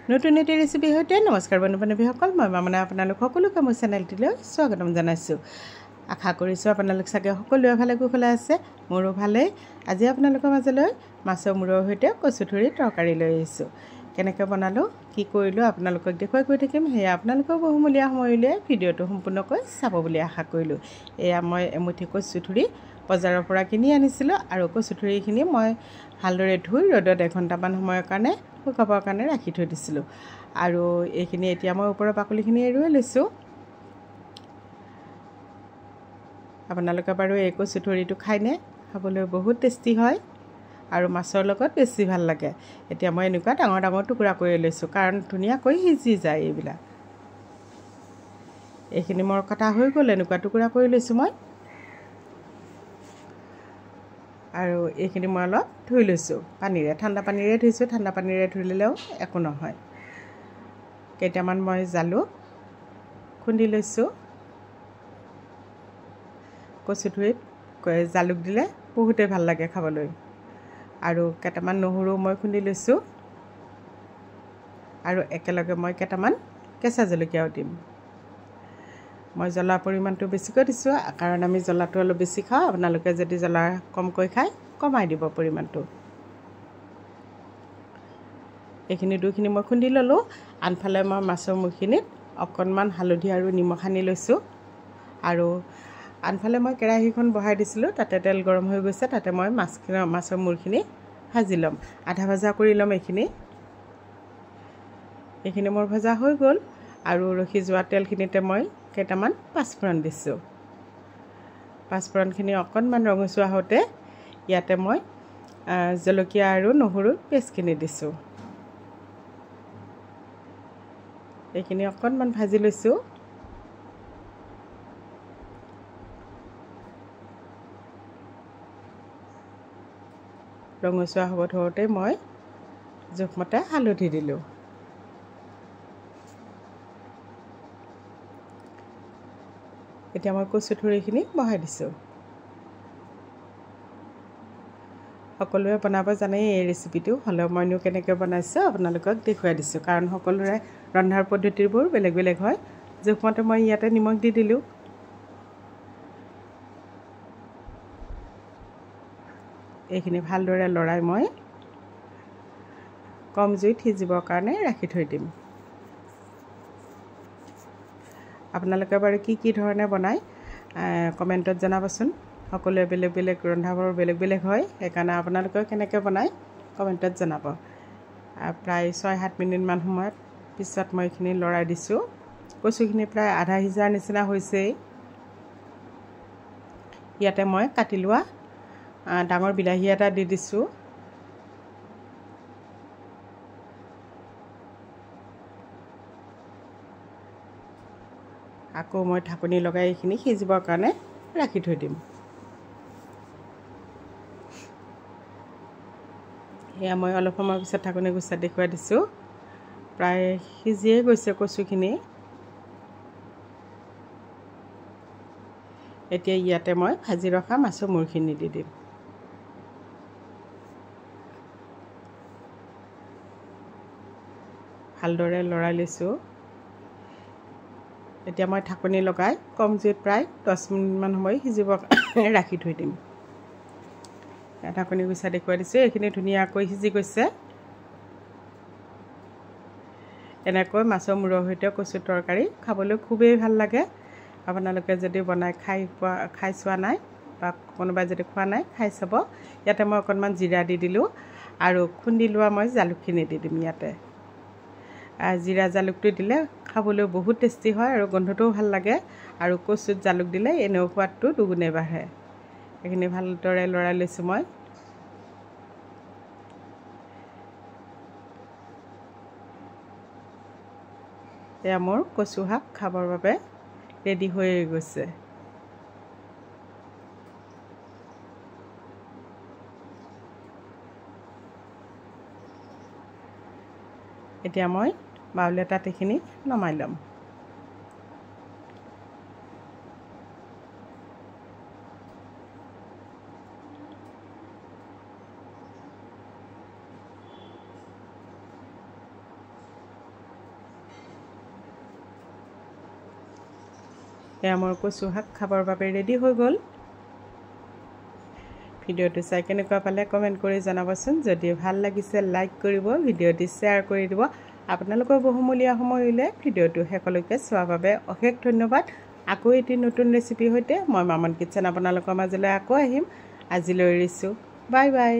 নতুন এটি ৰেচিপি সৈতে নমস্কাৰ বন্ধু-বান্ধৱীসকল, মই মামনা আপোনালোক সকলোকে মোৰ চেনেলটিলৈ স্বাগতম জনাইছোঁ। আশা কৰিছোঁ আপোনালোক চাগে সকলোৱে ভালে কুশলে আছে। মোৰো ভালেই। আজি আপোনালোকৰ মাজলৈ মাছৰ মূৰৰ সৈতে কচুথুৰি তৰকাৰী লৈ আহিছোঁ। কেনেকৈ বনালোঁ, কি কৰিলোঁ আপোনালোকক দেখুৱাই গৈ থাকিম। সেয়া আপোনালোকৰ বহুমূলীয়া সময় উলিয়াই ভিডিঅ'টো সম্পূৰ্ণকৈ চাব বুলি আশা কৰিলোঁ। এয়া মই এমুঠি কচুথুৰি বজাৰৰ পৰা কিনি আনিছিলোঁ আৰু কচুথুৰিখিনি মই ভালদৰে ধুই ৰ'দত এঘণ্টামান সময়ৰ কাৰণে শুকাবৰ কাৰণে ৰাখি থৈ দিছিলোঁ। আৰু এইখিনি এতিয়া মই ওপৰৰ বাকলিখিনি এৰুৱাই লৈছোঁ। আপোনালোকে বাৰু এই কচুথুৰিটো খায়নে? খাবলৈ বহুত টেষ্টি হয় আৰু মাছৰ লগত বেছি ভাল লাগে। এতিয়া মই এনেকুৱা ডাঙৰ ডাঙৰ টুকুৰা কৰি লৈছোঁ, কাৰণ ধুনীয়াকৈ সিজি যায় এইবিলাক। এইখিনি মোৰ কটা হৈ গ'ল, এনেকুৱা টুকুৰা কৰি লৈছোঁ মই। আৰু এইখিনি মই অলপ ধুই লৈছোঁ পানীৰে, ঠাণ্ডা পানীৰে ধুইছোঁ। ঠাণ্ডা পানীৰে ধুলেও একো নহয়। কেইটামান মই জালুক খুন্দি লৈছোঁ। কচুথুৰিত জালুক দিলে বহুতেই ভাল লাগে খাবলৈ। আৰু কেইটামান নহৰু মই খুন্দি লৈছোঁ। আৰু একেলগে মই কেইটামান কেঁচা জলকীয়াও দিম। মই জ্বলাৰ পৰিমাণটো বেছিকৈ দিছোঁ, কাৰণ আমি জ্বলাটো অলপ বেছি খাওঁ। আপোনালোকে যদি জ্বলা কমকৈ খায়, কমাই দিব পৰিমাণটো। এইখিনি দুইখিনি মই খুন্দি ল'লোঁ। আনফালে মই মাছৰ মূৰখিনিত অকণমান হালধি আৰু নিমখ সানি লৈছোঁ। আৰু আনফালে মই কেৰাহীখন বহাই দিছিলোঁ, তাতে তেল গৰম হৈ গৈছে। তাতে মই মাছৰ মূৰখিনি ভাজি ল'ম, আধা ভজা কৰি ল'ম। এইখিনি মোৰ ভজা হৈ গ'ল। আৰু ৰখি যোৱা তেলখিনিতে মই কেইটামান পাঁচফোৰণ দিছোঁ। পাঁচফোৰণখিনি অকণমান ৰঙচুৱা হওঁতে ইয়াতে মই জলকীয়া আৰু নহৰুৰ পেষ্টখিনি দিছোঁ। এইখিনি অকণমান ভাজি লৈছোঁ। ৰঙচুৱা হ'ব ধৰোঁতে মই জোখমতে হালধি দিলোঁ। এতিয়া মই কচুথুৰিখিনি বহাই দিছোঁ। সকলোৱে বনাব জানেই এই ৰেচিপিটো, হ'লেও মইনো কেনেকৈ বনাইছোঁ আপোনালোকক দেখুৱাই দিছোঁ, কাৰণ সকলোৰে ৰন্ধাৰ পদ্ধতিবোৰ বেলেগ বেলেগ হয়। জোখমতে মই ইয়াতে নিমখ দি দিলোঁ। এইখিনি ভালদৰে লৰাই মই কম জুইত সিজিবৰ কাৰণে ৰাখি থৈ দিম। আপোনালোকে বাৰু কি কি ধৰণে বনায় কমেণ্টত জনাবচোন। সকলোৱে বেলেগ বেলেগ ৰন্ধাবোৰ বেলেগ বেলেগ হয়, সেইকাৰণে আপোনালোকে কেনেকৈ বনায় কমেণ্টত জনাব। প্ৰায় 6-7 মিনিটমান সময়ত পিছত মই এইখিনি লৰাই দিছোঁ। কচুখিনি প্ৰায় আধা সিজাৰ নিচিনা হৈছেই। ইয়াতে মই কাটি লোৱা ডাঙৰ বিলাহী এটা দি দিছোঁ। আকৌ মই ঢাকনি লগাই এইখিনি সিজিবৰ কাৰণে ৰাখি থৈ দিম। সেয়া মই অলপ সময়ৰ পিছত ঢাকনি গুচাই দেখুৱাই দিছোঁ। প্ৰায় সিজিয়ে গৈছে কচুখিনি। এতিয়া ইয়াতে মই ভাজি ৰখা মাছৰ মূৰখিনি দি দিম। ভালদৰে লৰাই লৈছোঁ। এতিয়া মই ঢাকনি লগাই কম জুইত প্ৰায় 10 মিনিটমান সময় সিজিবৰ কাৰণে ৰাখি থৈ দিম। ঢাকনি গুচাই দেখুৱাই দিছোঁ। এইখিনি ধুনীয়াকৈ সিজি গৈছে। এনেকৈ মাছৰ মূৰৰ সৈতে কচু তৰকাৰী খাবলৈ খুবেই ভাল লাগে। আপোনালোকে যদি বনাই খাই চোৱা নাই বা কোনোবাই যদি খোৱা নাই, খাই চাব। ইয়াতে মই অকণমান জিৰা দি দিলোঁ আৰু খুন্দি লোৱা মই জালুকখিনি দি দিম ইয়াতে। জিৰা জালুকটো দিলে খাবলৈ বহুত টেষ্টি হয় আৰু গোন্ধটোও ভাল লাগে। আৰু কচুত জালুক দিলে এনেও সোৱাদটো দুগুণে বাঢ়ে। এইখিনি ভালদৰে লৰাই লৈছোঁ মই। এয়া মোৰ কচু শাক খাবৰ বাবে ৰেডি হৈয়ে গৈছে। এতিয়া মই বাউল এটাত এইখিনি নমাই ল'ম। এয়া মোৰ কচু শাক খাবৰ বাবে ৰেডি হৈ গ'ল। ভিডিঅ'টো চাই কেনেকুৱা পালে কমেণ্ট কৰি জনাবচোন। যদি ভাল লাগিছে লাইক কৰিব, ভিডিঅ'টি শ্বেয়াৰ কৰি দিব। আপোনালোকৰ বহুমূলীয়া সময় উলিয়াই ভিডিঅ'টো শেষলৈকে চোৱাৰ বাবে অশেষ ধন্যবাদ। আকৌ এটি নতুন ৰেচিপিৰ সৈতে মই মামন কিটচেন আপোনালোকৰ মাজলৈ আকৌ আহিম। আজিলৈ এৰিছোঁ। Bye bye.